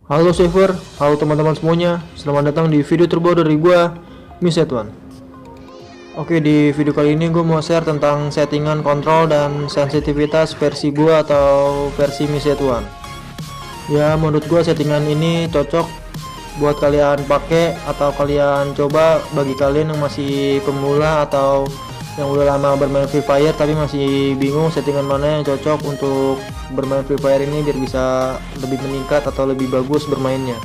Halo Saver, halo teman-teman semuanya. Selamat datang di video terbaru dari gua, Misetwan. Oke, di video kali ini gue mau share tentang settingan kontrol dan sensitivitas versi gua atau versi Misetwan. Ya, menurut gua settingan ini cocok buat kalian pakai atau kalian coba bagi kalian yang masih pemula atau yang udah lama bermain Free Fire tapi masih bingung settingan mana yang cocok untuk bermain Free Fire ini biar bisa lebih meningkat atau lebih bagus bermainnya.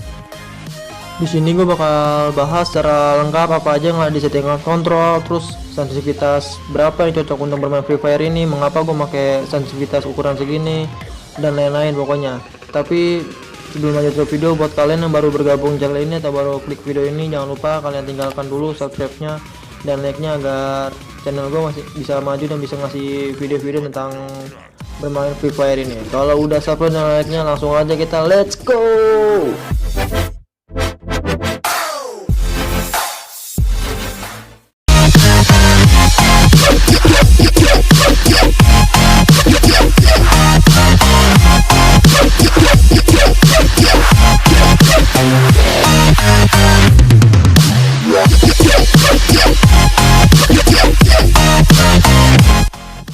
Di sini gue bakal bahas secara lengkap apa aja yang ada di settingan kontrol, terus sensitivitas berapa yang cocok untuk bermain Free Fire ini, mengapa gue pakai sensitivitas ukuran segini, dan lain-lain pokoknya. Tapi sebelum lanjut ke video, buat kalian yang baru bergabung channel ini atau baru klik video ini, jangan lupa kalian tinggalkan dulu subscribe-nya dan like-nya agar channel gue masih bisa maju dan bisa ngasih video-video tentang bermain Free Fire ini. Kalau udah subscribe dan like-nya, langsung aja kita let's go.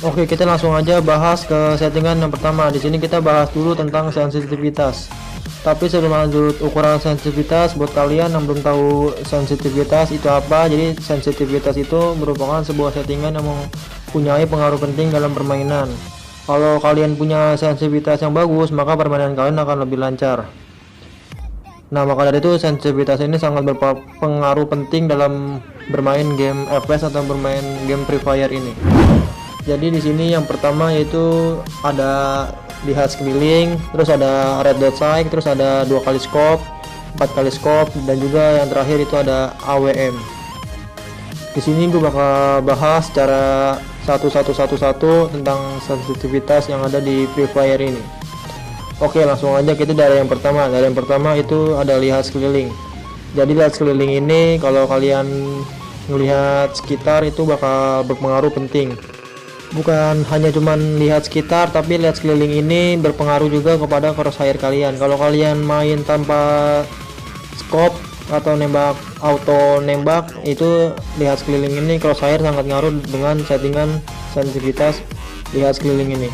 Oke, kita langsung aja bahas ke settingan yang pertama. Di sini kita bahas dulu tentang sensitivitas. Tapi sebelum lanjut ukuran sensitivitas, buat kalian yang belum tahu sensitivitas itu apa, jadi sensitivitas itu merupakan sebuah settingan yang mempunyai pengaruh penting dalam permainan. Kalau kalian punya sensitivitas yang bagus, maka permainan kalian akan lebih lancar. Nah, maka dari itu sensitivitas ini sangat berpengaruh penting dalam bermain game FPS atau bermain game Free Fire ini. Jadi di sini yang pertama yaitu ada lihat sekeliling, terus ada red dot sight, terus ada 2 kali scope, 4 kali scope, dan juga yang terakhir itu ada AWM. Di sini gue bakal bahas secara satu tentang sensitivitas yang ada di Free Fire ini. Oke, langsung aja kita dari yang pertama. Dari yang pertama itu ada lihat sekeliling. Jadi lihat sekeliling ini kalau kalian melihat sekitar itu bakal berpengaruh penting. Bukan hanya cuman lihat sekitar, tapi lihat sekeliling ini berpengaruh juga kepada crosshair kalian. Kalau kalian main tanpa scope atau nembak auto nembak, itu lihat sekeliling ini crosshair sangat ngaruh dengan settingan sensitivitas lihat sekeliling ini.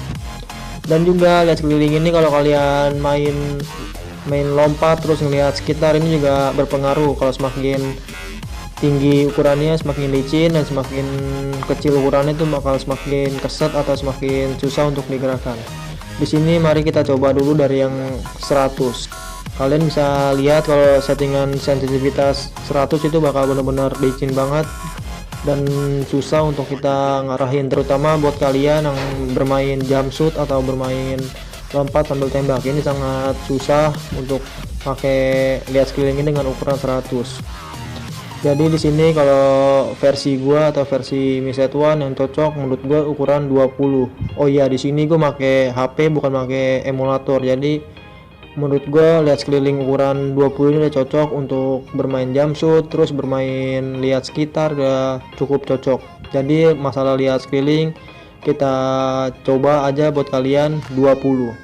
Dan juga lihat sekeliling ini kalau kalian main lompat terus ngelihat sekitar, ini juga berpengaruh. Kalau semakin tinggi ukurannya semakin licin, dan semakin kecil ukurannya itu bakal semakin keset atau semakin susah untuk digerakkan. Di sini mari kita coba dulu dari yang 100. Kalian bisa lihat kalau settingan sensitivitas 100 itu bakal benar-benar licin banget dan susah untuk kita ngarahin, terutama buat kalian yang bermain jump shoot atau bermain lompat sambil tembak. Ini sangat susah untuk pakai lihat sekeliling ini dengan ukuran 100. Jadi di sini kalau versi gua atau versi Misetwan yang cocok menurut gua ukuran 20. Oh iya, di sini gua pakai HP bukan pakai emulator. Jadi menurut gua lihat sekeliling ukuran 20 ini udah cocok untuk bermain jump shoot, terus bermain lihat sekitar udah cukup cocok. Jadi masalah lihat sekeliling kita coba aja buat kalian 20.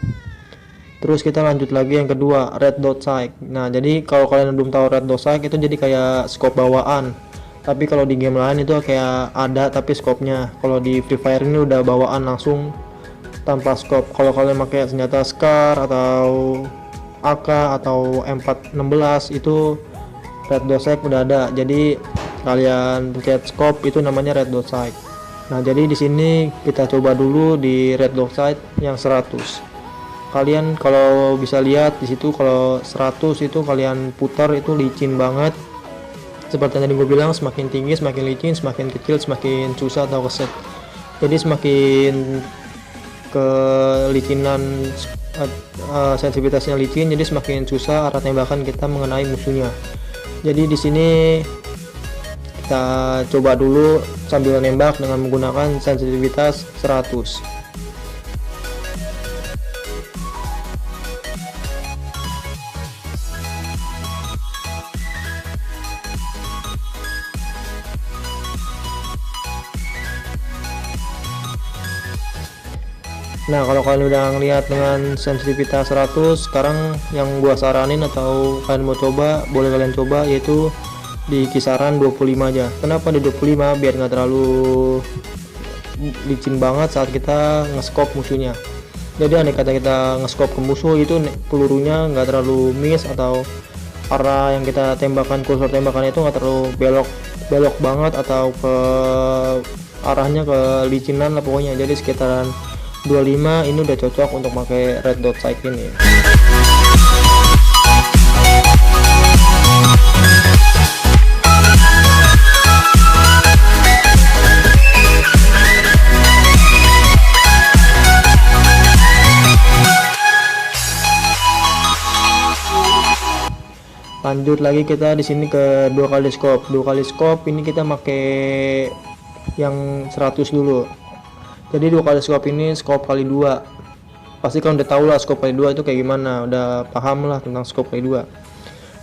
Terus kita lanjut lagi yang kedua, red dot sight. Nah, jadi kalau kalian belum tahu red dot sight itu jadi kayak scope bawaan. Tapi kalau di game lain itu kayak ada tapi scope-nya. Kalau di Free Fire ini udah bawaan langsung tanpa scope. Kalau kalian pakai senjata SCAR atau AK atau M416 itu red dot sight udah ada. Jadi kalian pencet scope itu namanya red dot sight. Nah, jadi di sini kita coba dulu di red dot sight yang 100. Kalian kalau bisa lihat di situ kalau 100 itu kalian putar itu licin banget. Seperti yang tadi gue bilang, semakin tinggi semakin licin, semakin kecil semakin susah atau keset. Jadi semakin kelicinan sensitivitasnya licin, jadi semakin susah arah tembakan kita mengenai musuhnya. Jadi di sini kita coba dulu sambil nembak dengan menggunakan sensitivitas 100. Nah, kalau kalian udah ngeliat dengan sensitivitas 100, sekarang yang gua saranin atau kalian mau coba, boleh kalian coba, yaitu di kisaran 25 aja. Kenapa di 25? Biar nggak terlalu licin banget saat kita nge-scope musuhnya. Jadi andai kata kita nge-scope ke musuh, itu pelurunya nggak terlalu miss, atau arah yang kita tembakan, kursor tembakan itu nggak terlalu belok banget, atau ke arahnya ke licinan lah pokoknya. Jadi sekitaran 25 ini udah cocok untuk pakai red dot sight ini. Lanjut lagi kita di sini ke dua kali scope ini kita pakai yang 100 dulu. Jadi dua kali scope ini scope kali 2. Pasti kalian udah tahu lah scope kali 2 itu kayak gimana, udah paham lah tentang scope kali 2.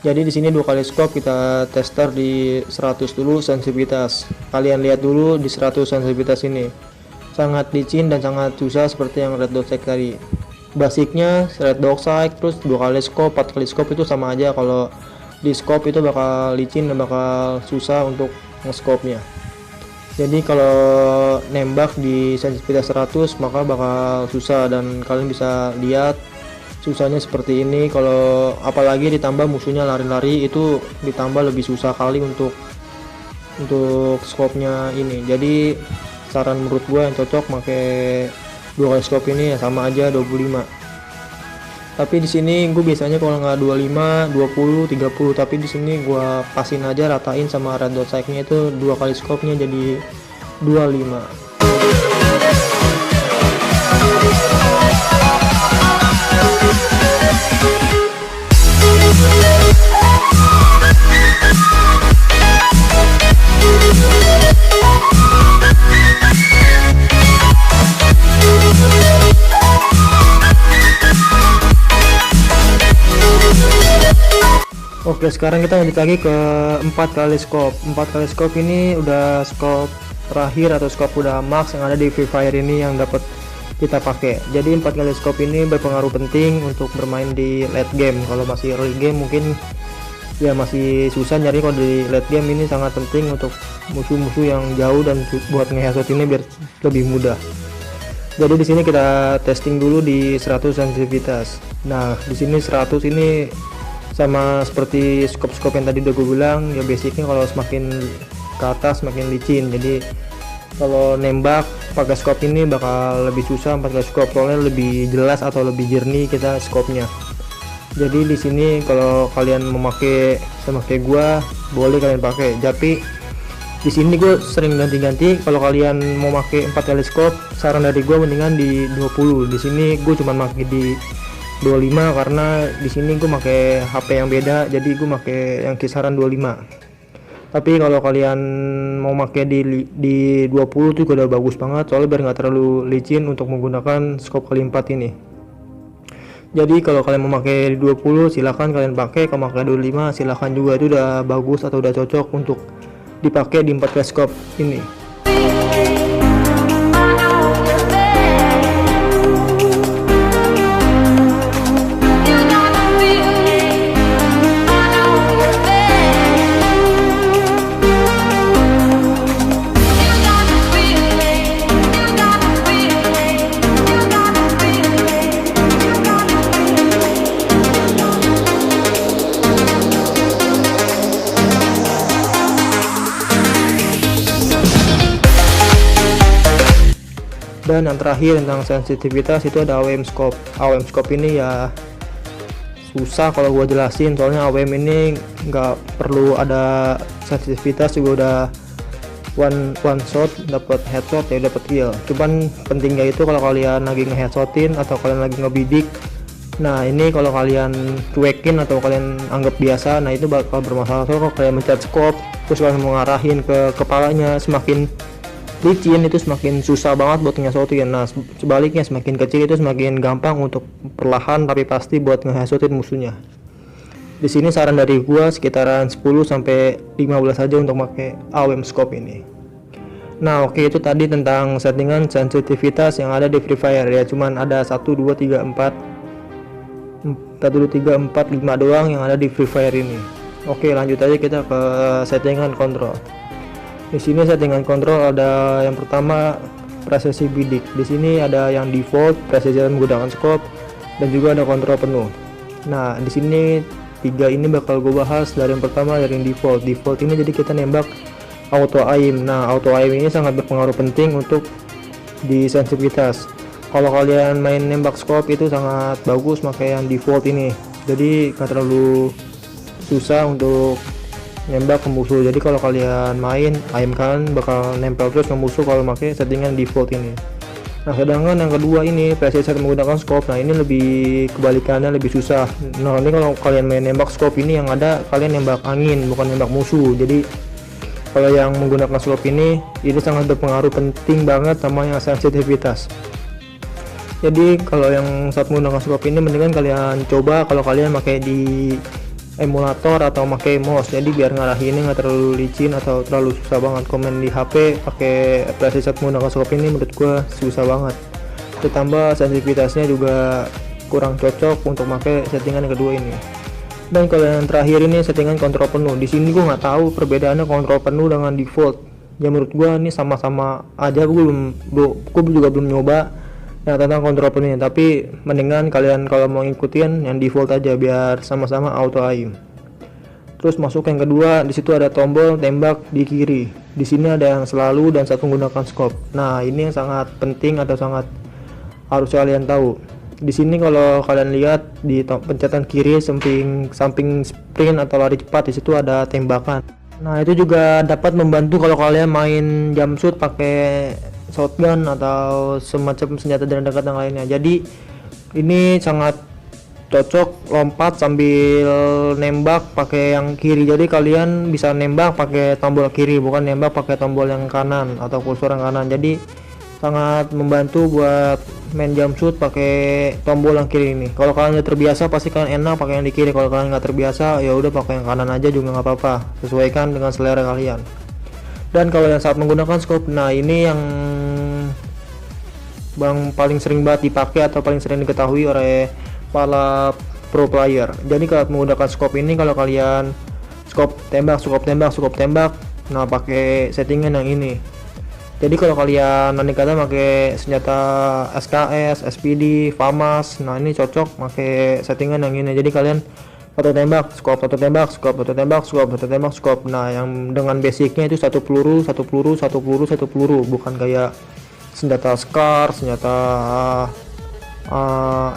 Jadi di sini dua kali scope kita tester di 100 dulu sensitivitas. Kalian lihat dulu di 100 sensitivitas ini. Sangat licin dan sangat susah seperti yang red dot sight tadi. Basicnya red dot sight, terus dua kali scope, 4 kali scope itu sama aja. Kalau di scope itu bakal licin dan bakal susah untuk nge-scope-nya. Jadi kalau nembak di sensitivitas 100 maka bakal susah, dan kalian bisa lihat susahnya seperti ini. Kalau apalagi ditambah musuhnya lari-lari, itu ditambah lebih susah kali untuk scope-nya ini. Jadi saran menurut gue yang cocok pakai dua kali scope ini ya sama aja 25. Tapi di sini gue biasanya kalau nggak 25, 20, 30, tapi di sini gue pasin aja, ratain sama red dot sight-nya itu dua kali scope-nya jadi 25. Oke, sekarang kita lanjut lagi ke 4 kali scope. 4 kali scope ini udah scope terakhir atau scope udah max yang ada di Free Fire ini yang dapat kita pakai. Jadi 4 kali scope ini berpengaruh penting untuk bermain di late game. Kalau masih early game mungkin ya masih susah nyari. Kalau di late game ini sangat penting untuk musuh-musuh yang jauh dan buat nge-headshot ini biar lebih mudah. Jadi di sini kita testing dulu di 100 sensitivitas. Nah, di sini 100 ini sama seperti scope-scope yang tadi udah gue bilang ya, basicnya kalau semakin ke atas semakin licin. Jadi kalau nembak pakai scope ini bakal lebih susah pakai scope, soalnya lebih jelas atau lebih jernih kita scope-nya. Jadi di sini kalau kalian memakai sama kayak gua boleh kalian pakai, tapi di sini gue sering ganti-ganti. Kalau kalian mau pakai 4 kali scope, saran dari gue mendingan di 20. Di sini gue cuma pakai di 25 karena di sini gue pakai HP yang beda, jadi gue pakai yang kisaran 25. Tapi kalau kalian mau pakai di 20 tuh udah bagus banget, soalnya biar nggak terlalu licin untuk menggunakan scope kali 4 ini. Jadi kalau kalian mau pakai di 20 silahkan kalian pakai, kalau pakai 25 silahkan juga, itu udah bagus atau udah cocok untuk dipakai di 4 kali scope ini. Dan yang terakhir tentang sensitivitas itu ada AWM scope. AWM scope ini ya susah kalau gua jelasin, soalnya AWM ini nggak perlu ada sensitivitas juga udah one shot dapat headshot ya, dapat kill. Cuman pentingnya itu kalau kalian lagi nge-headshotin atau kalian lagi ngebidik, nah ini kalau kalian cuekin atau kalian anggap biasa, nah itu bakal bermasalah. Soalnya kalau kalian mencet scope terus kalian mau ngarahin ke kepalanya, semakin licin itu semakin susah banget buat nge-headshotin. Nah sebaliknya semakin kecil itu semakin gampang untuk perlahan tapi pasti buat nge-headshotin musuhnya. Di sini saran dari gua sekitaran 10 sampai 15 aja untuk pakai AWM scope ini. Nah, oke, itu tadi tentang settingan sensitivitas yang ada di Free Fire ya. Cuman ada 1 2 3 4 doang yang ada di Free Fire ini. Oke, lanjut aja kita ke settingan kontrol. Di sini settingan kontrol ada yang pertama presisi bidik. Di sini ada yang default, presisi menggunakan scope, dan juga ada kontrol penuh. Nah, di sini tiga ini bakal gue bahas. Dari yang pertama dari yang default. Default ini jadi kita nembak auto aim. Nah, auto aim ini sangat berpengaruh penting untuk di sensitivitas. Kalau kalian main nembak scope itu sangat bagus pakai yang default ini. Jadi gak terlalu susah untuk nembak ke musuh. Jadi kalau kalian main, aim kalian bakal nempel terus ke musuh kalau pakai settingan default ini. Nah, sedangkan yang kedua ini preset menggunakan scope. Nah, ini lebih kebalikannya, lebih susah. Nah, ini kalau kalian main nembak scope ini yang ada kalian nembak angin, bukan nembak musuh. Jadi kalau yang menggunakan scope ini sangat berpengaruh penting banget sama yang sensitivitas. Jadi kalau yang saat menggunakan scope ini mendingan kalian coba kalau kalian pakai di emulator atau pakai mouse. Jadi biar ngarahinnya nggak terlalu licin atau terlalu susah banget. Komen di HP pakai preset menggunakan scope ini menurut gua susah banget. Ditambah sensitivitasnya juga kurang cocok untuk pakai settingan yang kedua ini. Dan kalau yang terakhir ini settingan kontrol penuh. Di sini gue nggak tahu perbedaannya kontrol penuh dengan default. Ya menurut gue ini sama-sama aja. Gue juga belum nyoba yang tentang kontrol penuhnya. Tapi mendingan kalian kalau mau ngikutin yang default aja biar sama-sama auto aim. Terus masuk yang kedua, di situ ada tombol tembak di kiri. Di sini ada yang selalu dan satu menggunakan scope. Nah, ini yang sangat penting atau sangat harus kalian tahu. Di sini kalau kalian lihat di pencetan kiri samping sprint atau lari cepat, di situ ada tembakan. Nah, itu juga dapat membantu kalau kalian main jump shoot pakai shotgun atau semacam senjata dari dekat yang lainnya. Jadi ini sangat cocok lompat sambil nembak pakai yang kiri. Jadi kalian bisa nembak pakai tombol kiri, bukan nembak pakai tombol yang kanan atau kursor yang kanan. Jadi sangat membantu buat main jump shoot pakai tombol yang kiri ini. Kalau kalian udah terbiasa pasti kalian enak pakai yang di kiri. Kalau kalian nggak terbiasa ya udah pakai yang kanan aja juga nggak apa-apa, sesuaikan dengan selera kalian. Dan kalau yang saat menggunakan scope, nah ini yang paling sering banget dipakai atau paling sering diketahui oleh para pro player. Jadi kalau menggunakan scope ini, kalau kalian scope tembak, nah pakai settingan yang ini. Jadi kalau kalian nanti kata pakai senjata SKS, SPD, FAMAS, nah ini cocok pakai settingan yang ini. Jadi kalian satu tembak, scope. Nah, yang dengan basicnya itu satu peluru, bukan kayak senjata SCAR, senjata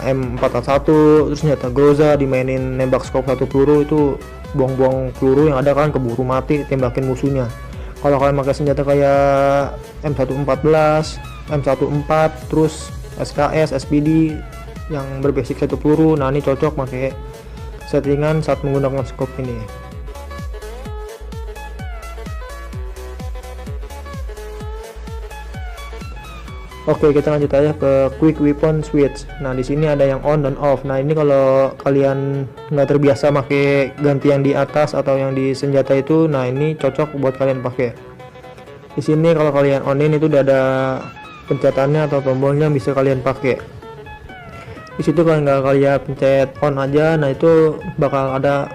M4A1, terus senjata Groza dimainin nembak scope satu peluru, itu buang-buang peluru yang ada kan keburu mati tembakin musuhnya. Kalau kalian pakai senjata kayak M114, M14, terus SKS, SPD yang berbasic satu peluru, nah ini cocok pakai settingan saat menggunakan scope ini. Oke, kita lanjut aja ke quick weapon switch. Nah, di sini ada yang on dan off. Nah, ini kalau kalian nggak terbiasa pakai ganti yang di atas atau yang di senjata itu, nah ini cocok buat kalian pakai. Di sini kalau kalian onin itu udah ada pencetannya atau tombolnya bisa kalian pakai. Di situ kalau nggak kalian pencet on aja, nah itu bakal ada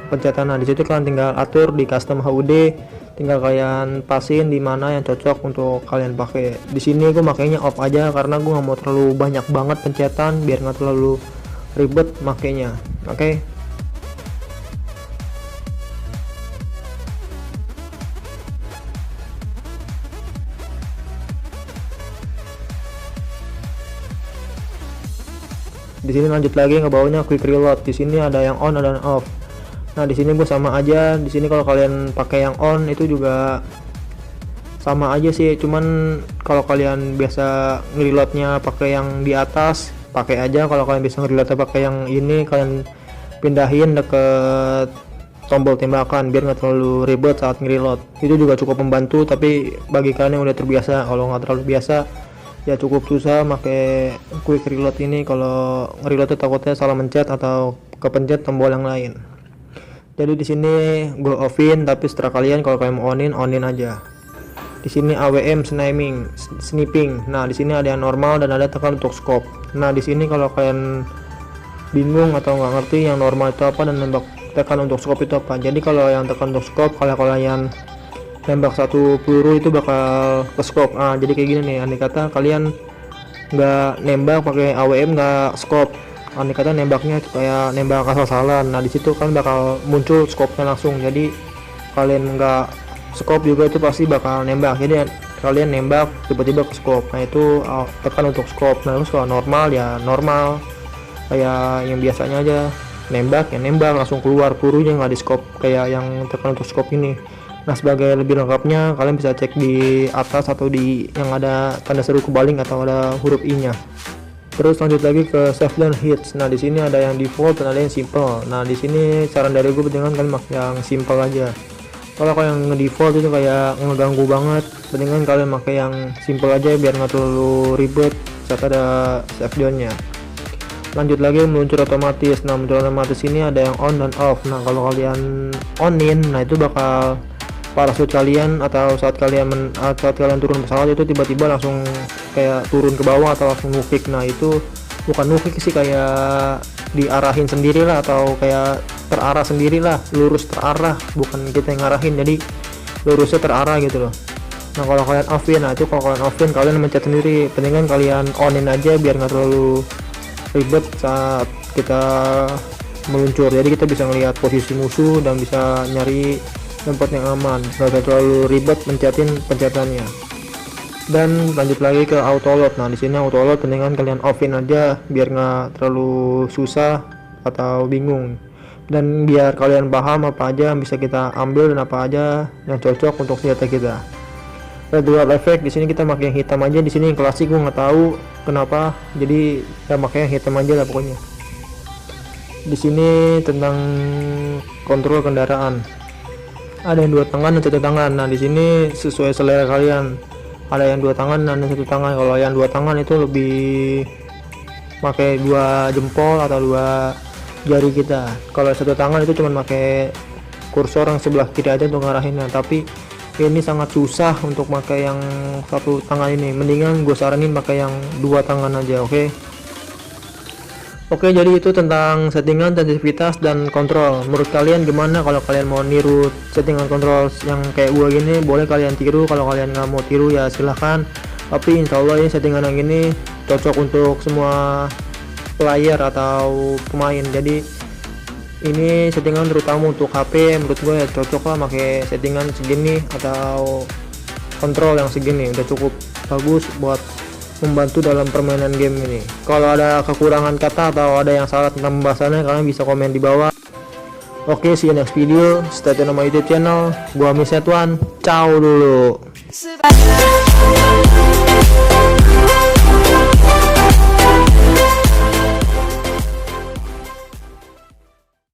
pencetan. Nah, di situ kalian tinggal atur di custom HUD. Tinggal kalian pasin di mana yang cocok untuk kalian pakai. Di sini gue makainya off aja karena gue nggak mau terlalu banyak banget pencetan biar nggak terlalu ribet makainya. Oke. Di sini lanjut lagi ke bawahnya quick reload. Di sini ada yang on dan off. Nah, di sini gue sama aja. Di sini kalau kalian pakai yang on itu juga sama aja sih. Cuman kalau kalian biasa ngereloadnya pakai yang di atas, pakai aja. Kalau kalian bisa ngereloadnya pakai yang ini, kalian pindahin deket tombol tembakan biar nggak terlalu ribet saat ngereload. Itu juga cukup membantu. Tapi bagi kalian yang udah terbiasa, kalau nggak terlalu biasa, ya cukup susah pakai quick reload ini. Kalau ngereload takutnya salah mencet atau kepencet tombol yang lain. Jadi di sini gue offin, tapi setelah kalian kalau kalian mau onin aja. Di sini AWM sniping. Nah, di sini ada yang normal dan ada tekan untuk scope. Nah, di sini kalau kalian bingung atau nggak ngerti yang normal itu apa dan nembak tekan untuk scope itu apa. Jadi kalau yang tekan untuk scope, kalau kalian nembak satu peluru itu bakal ke scope. Nah, jadi kayak gini nih, andai kata kalian nggak nembak pakai AWM nggak scope, andai kata nembaknya kayak nembak asal-asalan, nah disitu kan bakal muncul scope-nya langsung. Jadi kalian nggak scope juga itu pasti bakal nembak, jadi kalian nembak tiba-tiba ke scope. Nah itu tekan untuk scope. Nah terus kalau normal ya normal kayak yang biasanya aja, nembak ya nembak langsung keluar pelurunya, nggak di scope kayak yang tekan untuk scope ini. Nah sebagai lebih lengkapnya kalian bisa cek di atas atau di yang ada tanda seru kebaling atau ada huruf i nya. Terus lanjut lagi ke save dan hits. Nah di sini ada yang default dan ada yang simple. Nah di sini saran dari gue dengan kalian pakai yang simple aja. Kalau kalian nge-default itu kayak ngeganggu banget, mendingan kalian pakai yang simple aja biar nggak terlalu ribet saat ada save down-nya. Lanjut lagi meluncur otomatis. Nah meluncur otomatis ini ada yang on dan off. Nah kalau kalian onin, nah itu bakal parachute kalian atau saat kalian turun pesawat itu tiba-tiba langsung kayak turun ke bawah atau langsung nukik. Nah itu bukan nukik sih, kayak diarahin sendirilah atau kayak terarah sendirilah, lurus terarah, bukan kita yang ngarahin, jadi lurusnya terarah gitu loh. Nah kalau kalian offin, nah itu kalau kalian offin kalian mencet sendiri, pentingan kalian onin aja biar nggak terlalu ribet saat kita meluncur. Jadi kita bisa ngelihat posisi musuh dan bisa nyari tempat yang aman, nggak terlalu ribet pencetannya. Dan lanjut lagi ke auto load. Nah di sini auto load pentingan kalian offin aja biar nggak terlalu susah atau bingung, dan biar kalian paham apa aja yang bisa kita ambil dan apa aja yang cocok untuk senjata kita. Red dual effect di sini kita pakai yang hitam aja. Di sini yang klasik gue nggak tahu kenapa, jadi kita pakai yang hitam aja lah pokoknya. Di sini tentang kontrol kendaraan, ada yang 2 tangan dan 1 tangan. Nah di sini sesuai selera kalian, ada yang 2 tangan dan 1 tangan. Kalau yang 2 tangan itu lebih pakai 2 jempol atau 2 jari kita. Kalau 1 tangan itu cuma pakai kursor yang sebelah kiri aja untuk ngarahinnya, tapi ini sangat susah untuk pakai yang 1 tangan ini. Mendingan gue saranin pakai yang 2 tangan aja. Oke, jadi itu tentang settingan, sensitivitas, dan kontrol. Menurut kalian gimana? Kalau kalian mau niru settingan kontrol yang kayak gua gini, boleh kalian tiru. Kalau kalian nggak mau tiru ya silahkan, tapi insya Allah ini settingan yang ini cocok untuk semua player atau pemain. Jadi ini settingan terutama untuk HP, menurut gue ya cocok lah pakai settingan segini atau kontrol yang segini, udah cukup bagus buat membantu dalam permainan game ini. Kalau ada kekurangan kata atau ada yang salah tentang pembahasannya, kalian bisa komen di bawah. Oke, see you next video. Stay tune sama YouTube channel. Gua Misetwan. Ciao dulu.